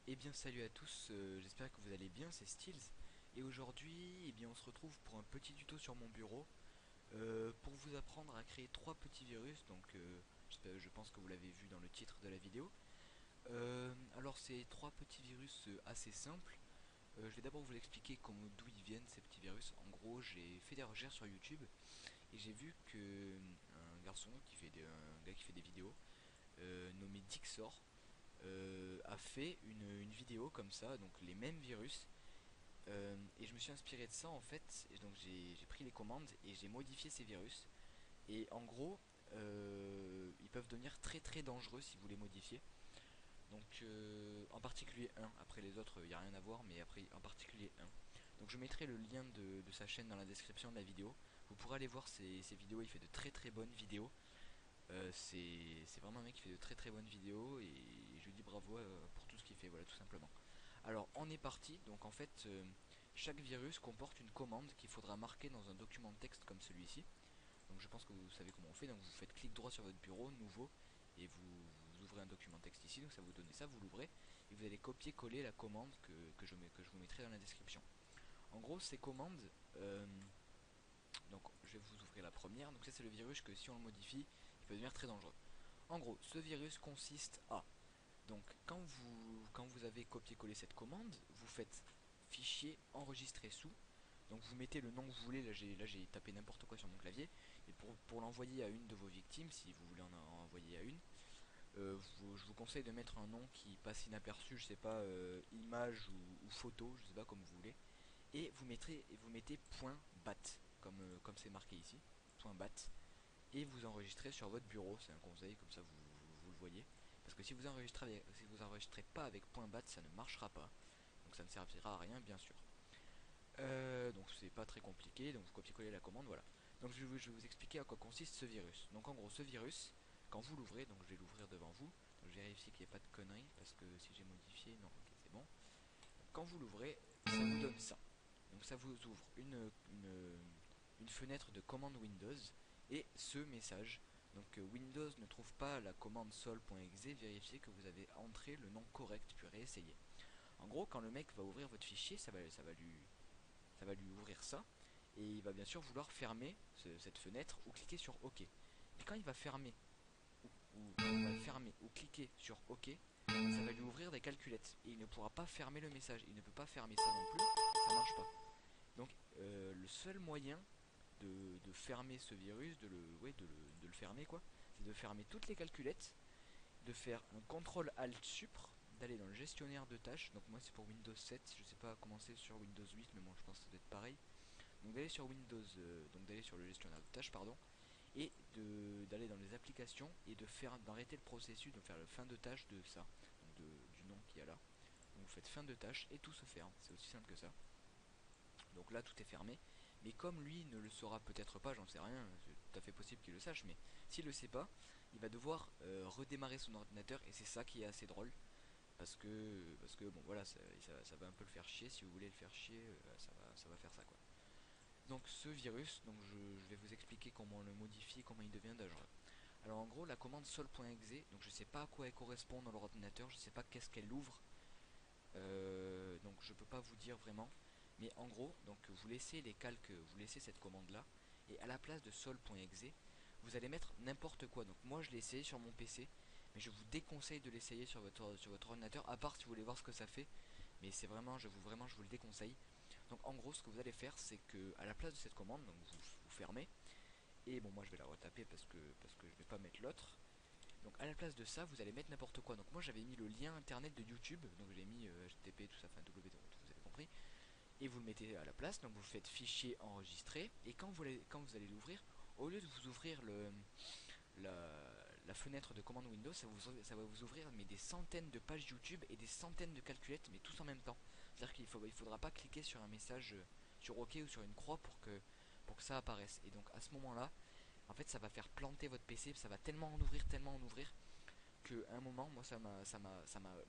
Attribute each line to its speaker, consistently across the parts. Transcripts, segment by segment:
Speaker 1: Eh bien salut à tous, j'espère que vous allez bien, c'est Steels. Et aujourd'hui, eh bien on se retrouve pour un petit tuto sur mon bureau pour vous apprendre à créer trois petits virus. Donc je pense que vous l'avez vu dans le titre de la vidéo. Alors c'est trois petits virus assez simples. Je vais d'abord vous expliquer d'où ils viennent ces petits virus. En gros, j'ai fait des recherches sur YouTube et j'ai vu que un garçon un gars qui fait des vidéos nommé Dixor a fait une vidéo comme ça, donc les mêmes virus. Et je me suis inspiré de ça en fait, et donc j'ai pris les commandes et j'ai modifié ces virus. Et en gros, ils peuvent devenir très très dangereux si vous les modifiez. Donc en particulier un, après les autres il n'y a rien à voir, mais après en particulier un. Donc je mettrai le lien de sa chaîne dans la description de la vidéo. Vous pourrez aller voir ses vidéos, il fait de très très bonnes vidéos. C'est vraiment un mec qui fait de très très bonnes vidéos et je lui dis bravo pour tout ce qu'il fait, voilà tout simplement. Alors on est parti, donc en fait chaque virus comporte une commande qu'il faudra marquer dans un document de texte comme celui-ci. Donc je pense que vous savez comment on fait, donc vous faites clic droit sur votre bureau, nouveau, et vous ouvrez un document de texte ici, donc ça vous donne ça, vous l'ouvrez, et vous allez copier-coller la commande que je vous mettrai dans la description. En gros ces commandes, donc je vais vous ouvrir la première, donc ça c'est le virus que si on le modifie, il peut devenir très dangereux. En gros, ce virus consiste à... Donc quand vous avez copié-collé cette commande, vous faites fichier enregistrer sous. Donc vous mettez le nom que vous voulez, là j'ai tapé n'importe quoi sur mon clavier. Et pour l'envoyer à une de vos victimes, si vous voulez en envoyer à une, je vous conseille de mettre un nom qui passe inaperçu, je sais pas, image ou photo, je sais pas comme vous voulez. Et vous mettez point .bat, comme c'est marqué ici, point .bat et vous enregistrez sur votre bureau. C'est un conseil, comme ça vous le voyez. Parce que si vous enregistrez pas avec .bat, ça ne marchera pas. Donc ça ne servira à rien, bien sûr. Donc c'est pas très compliqué, donc vous copiez-collez la commande, voilà. Donc je vais vous expliquer à quoi consiste ce virus. Donc en gros, ce virus, quand vous l'ouvrez, donc je vais l'ouvrir devant vous, donc je vérifie qu'il n'y ait pas de conneries, parce que si j'ai modifié, non, ok, c'est bon. Quand vous l'ouvrez, ça vous donne ça. Donc ça vous ouvre une fenêtre de commande Windows et ce message. Donc Windows ne trouve pas la commande sol.exe, vérifiez que vous avez entré le nom correct puis réessayer. En gros, quand le mec va ouvrir votre fichier, ça va lui ouvrir ça et il va bien sûr vouloir fermer cette fenêtre ou cliquer sur OK. Et quand il va fermer ou cliquer sur OK, ça va lui ouvrir des calculettes et il ne pourra pas fermer le message. Il ne peut pas fermer ça non plus, ça marche pas. Donc le seul moyen de fermer ce virus, de le fermer quoi, c'est de fermer toutes les calculettes, de faire un CTRL ALT SUPR, d'aller dans le gestionnaire de tâches. Donc moi c'est pour Windows 7, je sais pas comment c'est sur Windows 8, mais bon je pense que ça doit être pareil. Donc d'aller sur Windows, donc d'aller sur le gestionnaire de tâches pardon, et d'aller dans les applications et d'arrêter le processus, de faire le fin de tâche de ça, donc du nom qu'il y a là. Donc vous faites fin de tâche et tout se ferme, c'est aussi simple que ça. Donc là tout est fermé. Mais comme lui ne le saura peut-être pas, j'en sais rien, c'est tout à fait possible qu'il le sache, mais s'il le sait pas, il va devoir redémarrer son ordinateur et c'est ça qui est assez drôle. Parce que bon voilà, ça va un peu le faire chier, si vous voulez le faire chier, ça va faire ça quoi. Donc ce virus, je vais vous expliquer comment on le modifie, comment il devient dangereux. Alors en gros la commande sol.exe, donc je sais pas à quoi elle correspond dans l'ordinateur, je sais pas qu'est-ce qu'elle ouvre, donc je peux pas vous dire vraiment. Mais en gros, donc vous laissez les calques, vous laissez cette commande là, et à la place de sol.exe, vous allez mettre n'importe quoi. Donc moi je l'ai essayé sur mon PC, mais je vous déconseille de l'essayer sur votre ordinateur, à part si vous voulez voir ce que ça fait. Mais c'est vraiment, je vous le déconseille. Donc en gros, ce que vous allez faire, c'est que à la place de cette commande, donc vous fermez. Et bon, moi je vais la retaper parce que je vais pas mettre l'autre. Donc à la place de ça, vous allez mettre n'importe quoi. Donc moi j'avais mis le lien internet de YouTube, donc j'ai mis HTTP tout ça, enfin www, vous avez compris. Et vous le mettez à la place, donc vous faites fichier enregistré. Et quand vous allez l'ouvrir, au lieu de vous ouvrir la fenêtre de commande Windows, ça va vous ouvrir mais des centaines de pages YouTube et des centaines de calculettes, mais tous en même temps. C'est-à-dire qu'il faudra pas cliquer sur un message sur OK ou sur une croix pour que ça apparaisse. Et donc à ce moment-là, en fait, ça va faire planter votre PC, ça va tellement en ouvrir, qu'à un moment, moi,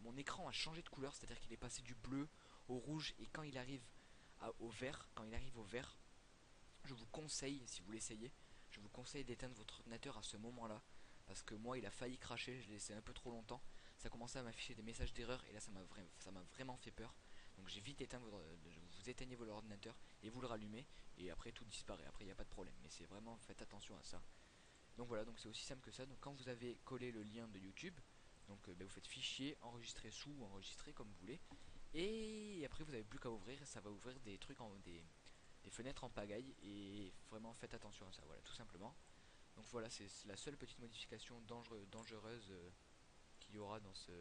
Speaker 1: mon écran a changé de couleur, c'est-à-dire qu'il est passé du bleu au rouge, et quand il arrive au vert, je vous conseille, si vous l'essayez, je vous conseille d'éteindre votre ordinateur à ce moment-là, parce que moi il a failli cracher, je l'ai laissé un peu trop longtemps. Ça commençait à m'afficher des messages d'erreur et là ça m'a vraiment fait peur. Donc j'ai vite éteint vous éteignez votre ordinateur et vous le rallumez et après tout disparaît. Après il n'y a pas de problème, mais c'est vraiment, faites attention à ça. Donc voilà, donc c'est aussi simple que ça. Donc quand vous avez collé le lien de YouTube, donc vous faites fichier, enregistrer sous ou enregistrer comme vous voulez. Et après vous n'avez plus qu'à ouvrir et ça va ouvrir des trucs des fenêtres en pagaille et vraiment faites attention à ça, voilà, tout simplement. Donc voilà, c'est la seule petite modification dangereuse qu'il y aura dans, ce,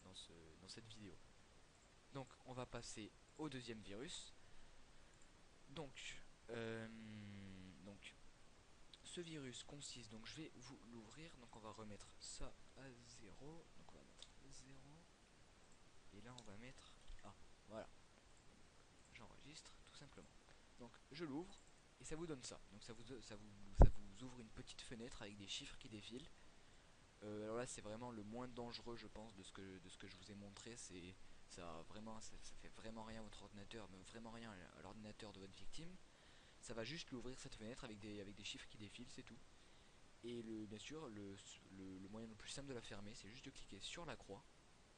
Speaker 1: dans cette vidéo. Donc on va passer au deuxième virus. Donc, euh, donc ce virus consiste, donc je vais vous l'ouvrir, donc on va remettre ça à 0, donc on va mettre 0, et là on va mettre, ah voilà, j'enregistre tout simplement. Donc je l'ouvre, et ça vous donne ça, donc ça vous ouvre une petite fenêtre avec des chiffres qui défilent. Alors là c'est vraiment le moins dangereux je pense de ce que je vous ai montré, ça fait vraiment rien à votre ordinateur, même vraiment rien à l'ordinateur de votre victime. Ça va juste lui ouvrir cette fenêtre avec des chiffres qui défilent, c'est tout. Et bien sûr, le moyen le plus simple de la fermer, c'est juste de cliquer sur la croix.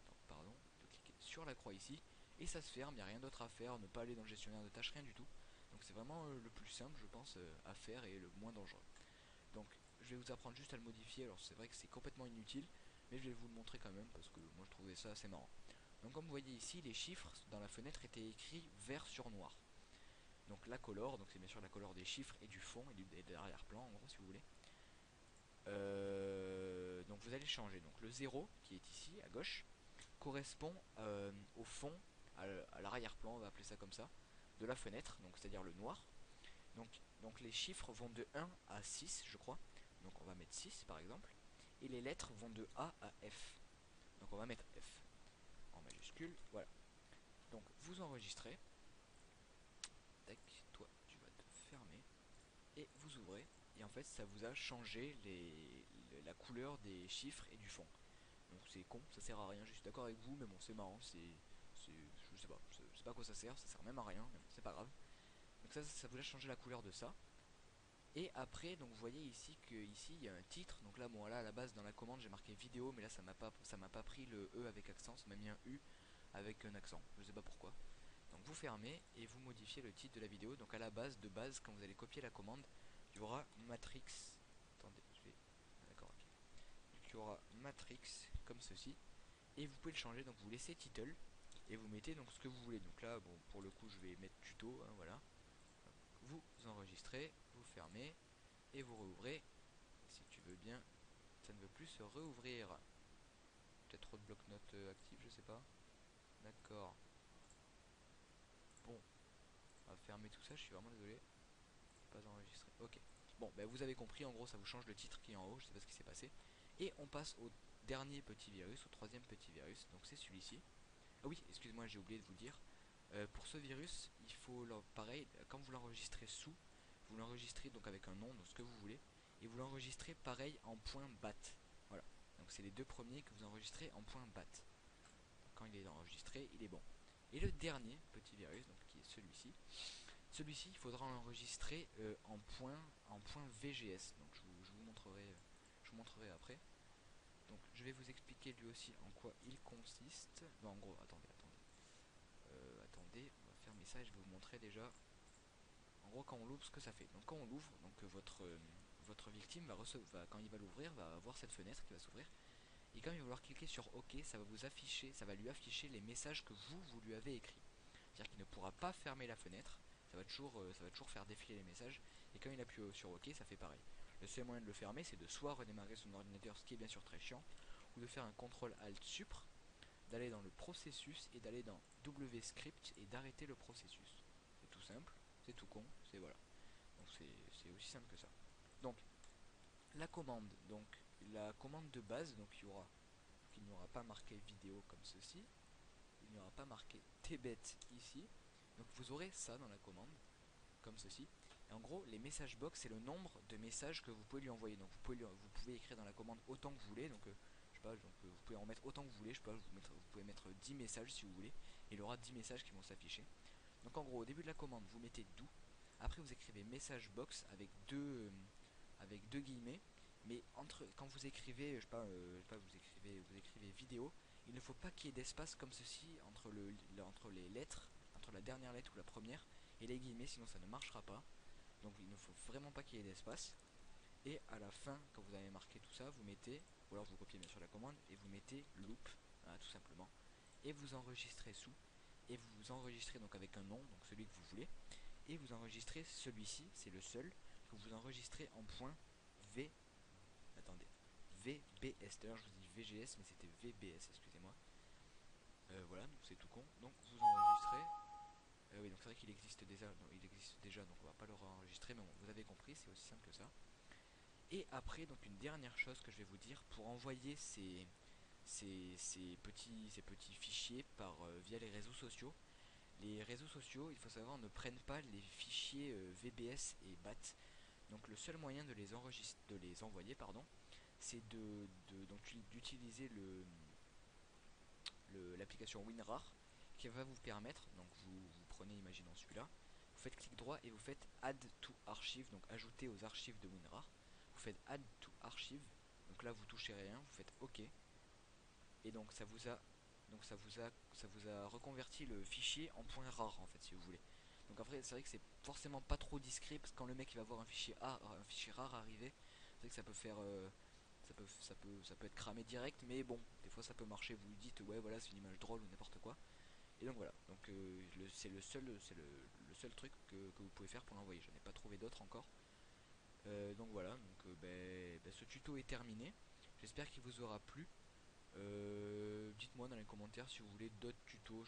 Speaker 1: Non, pardon, de cliquer sur la croix ici. Et ça se ferme, il n'y a rien d'autre à faire, ne pas aller dans le gestionnaire de tâches, rien du tout. Donc c'est vraiment le plus simple, je pense, à faire et le moins dangereux. Donc je vais vous apprendre juste à le modifier. Alors c'est vrai que c'est complètement inutile, mais je vais vous le montrer quand même parce que moi je trouvais ça assez marrant. Donc comme vous voyez ici, les chiffres dans la fenêtre étaient écrits vert sur noir. Donc la color, donc c'est bien sûr la color des chiffres et du fond et de l'arrière-plan en gros si vous voulez. Donc vous allez changer. Donc le 0 qui est ici à gauche correspond au fond, à l'arrière-plan, on va appeler ça comme ça, de la fenêtre, donc c'est-à-dire le noir. Donc les chiffres vont de 1 à 6 je crois. Donc on va mettre 6 par exemple. Et les lettres vont de A à F. Donc on va mettre F en majuscule. Voilà. Donc vous enregistrez. Tac, toi tu vas te fermer. Et vous ouvrez. Et en fait ça vous a changé la couleur des chiffres et du fond. Donc c'est con, ça sert à rien, je suis d'accord avec vous, mais bon c'est marrant, je sais pas à quoi ça sert même à rien, mais bon, c'est pas grave. Donc ça vous a changé la couleur de ça. Et après, donc vous voyez ici que ici il y a un titre. Donc là, bon là à la base dans la commande j'ai marqué vidéo, mais là ça m'a pas pris le E avec accent, ça m'a mis un U avec un accent, je sais pas pourquoi. Donc vous fermez et vous modifiez le titre de la vidéo. Donc à la base, de base, quand vous allez copier la commande, il y aura Matrix. Attendez, je vais. Ah, d'accord, ok. Donc il y aura Matrix comme ceci. Et vous pouvez le changer, donc vous laissez title et vous mettez donc ce que vous voulez. Donc là bon pour le coup je vais mettre tuto, hein, voilà. Vous enregistrez, vous fermez et vous rouvrez. Si tu veux bien, ça ne veut plus se rouvrir. Peut-être trop de bloc-notes actifs, je sais pas. D'accord. Bon, on va fermer tout ça, je suis vraiment désolé. Pas enregistré. Ok. Bon, ben vous avez compris, en gros ça vous change le titre qui est en haut, je sais pas ce qui s'est passé. Et on passe au dernier petit virus, au troisième petit virus, donc c'est celui-ci. Ah oui, excuse-moi, j'ai oublié de vous le dire. Pour ce virus, il faut, pareil, quand vous l'enregistrez sous, vous l'enregistrez donc avec un nom, donc ce que vous voulez, et vous l'enregistrez pareil en point .bat. Voilà. Donc c'est les deux premiers que vous enregistrez en point .bat. Donc quand il est enregistré, il est bon. Et le dernier petit virus, donc qui est celui-ci, il faudra l'enregistrer en point VGS. Donc je vous montrerai après. Donc je vais vous expliquer lui aussi en quoi il consiste. Non, en gros, attendez, on va fermer ça et je vais vous montrer déjà en gros quand on l'ouvre ce que ça fait. Donc quand on l'ouvre, donc votre victime quand il va l'ouvrir, va avoir cette fenêtre qui va s'ouvrir. Et quand il va vouloir cliquer sur OK, ça va lui afficher les messages que vous lui avez écrits. C'est-à-dire qu'il ne pourra pas fermer la fenêtre, ça va toujours faire défiler les messages. Et quand il appuie sur OK, ça fait pareil. Le seul moyen de le fermer, c'est de soit redémarrer son ordinateur, ce qui est bien sûr très chiant, ou de faire un CTRL ALT SUPR, d'aller dans le processus et d'aller dans WScript et d'arrêter le processus. C'est tout simple, c'est tout con, c'est voilà. Donc c'est aussi simple que ça. Donc la commande de base, donc il n'y aura pas marqué vidéo comme ceci, il n'y aura pas marqué tbet ici. Donc vous aurez ça dans la commande comme ceci. Et en gros, les messages box, c'est le nombre de messages que vous pouvez lui envoyer. Donc vous pouvez écrire dans la commande autant que vous voulez. Donc je sais pas, vous pouvez en mettre autant que vous voulez. Je sais pas, vous pouvez mettre 10 messages si vous voulez. Et il y aura 10 messages qui vont s'afficher. Donc en gros, au début de la commande, vous mettez do. Après, vous écrivez message box avec deux guillemets. Mais quand vous écrivez, je sais pas, vous écrivez vidéo, il ne faut pas qu'il y ait d'espace comme ceci entre les lettres, entre la dernière lettre ou la première et les guillemets, sinon ça ne marchera pas. Donc il ne faut vraiment pas qu'il y ait d'espace. Et à la fin, quand vous avez marqué tout ça, vous mettez, ou alors vous copiez bien sûr la commande, et vous mettez loop, voilà, tout simplement. Et vous enregistrez sous, et vous enregistrez donc avec un nom, donc celui que vous voulez, et vous enregistrez celui-ci, c'est le seul, que vous enregistrez en point V, attendez, VBS, d'ailleurs je vous dis VGS, mais c'était VBS, excusez-moi. Voilà, donc c'est tout con, donc vous enregistrez, oui, donc c'est vrai qu'il existe déjà, donc on va pas le enregistrer, mais bon, vous avez compris, c'est aussi simple que ça. Et après, donc une dernière chose que je vais vous dire, pour envoyer ces petits fichiers via les réseaux sociaux. Les réseaux sociaux, il faut savoir, ne prennent pas les fichiers VBS et BAT. Donc le seul moyen de les envoyer, pardon, c'est d'utiliser l'application WinRAR qui va vous permettre, donc vous prenez, imaginons celui-là, vous faites clic droit et vous faites Add to Archive, donc ajouter aux archives de WinRAR. Vous faites Add to Archive, donc là vous touchez rien, vous faites OK, et donc ça vous a reconverti le fichier en point rar en fait, si vous voulez. Donc après c'est vrai que c'est forcément pas trop discret, parce que quand le mec il va voir un fichier rare arriver, c'est vrai que ça peut faire ça peut être cramé direct, mais bon, des fois ça peut marcher. Vous lui dites ouais voilà c'est une image drôle ou n'importe quoi, et donc voilà. Donc c'est le seul truc que vous pouvez faire pour l'envoyer. J'en ai pas trouvé d'autres encore. Donc voilà, ce tuto est terminé. J'espère qu'il vous aura plu. Dites-moi dans les commentaires si vous voulez d'autres tutos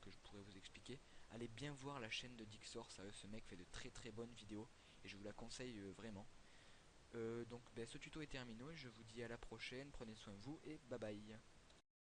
Speaker 1: que je pourrais vous expliquer. Allez bien voir la chaîne de Dixor, sérieux, ce mec fait de très très bonnes vidéos et je vous la conseille vraiment. Donc ce tuto est terminé, je vous dis à la prochaine, prenez soin de vous et bye bye.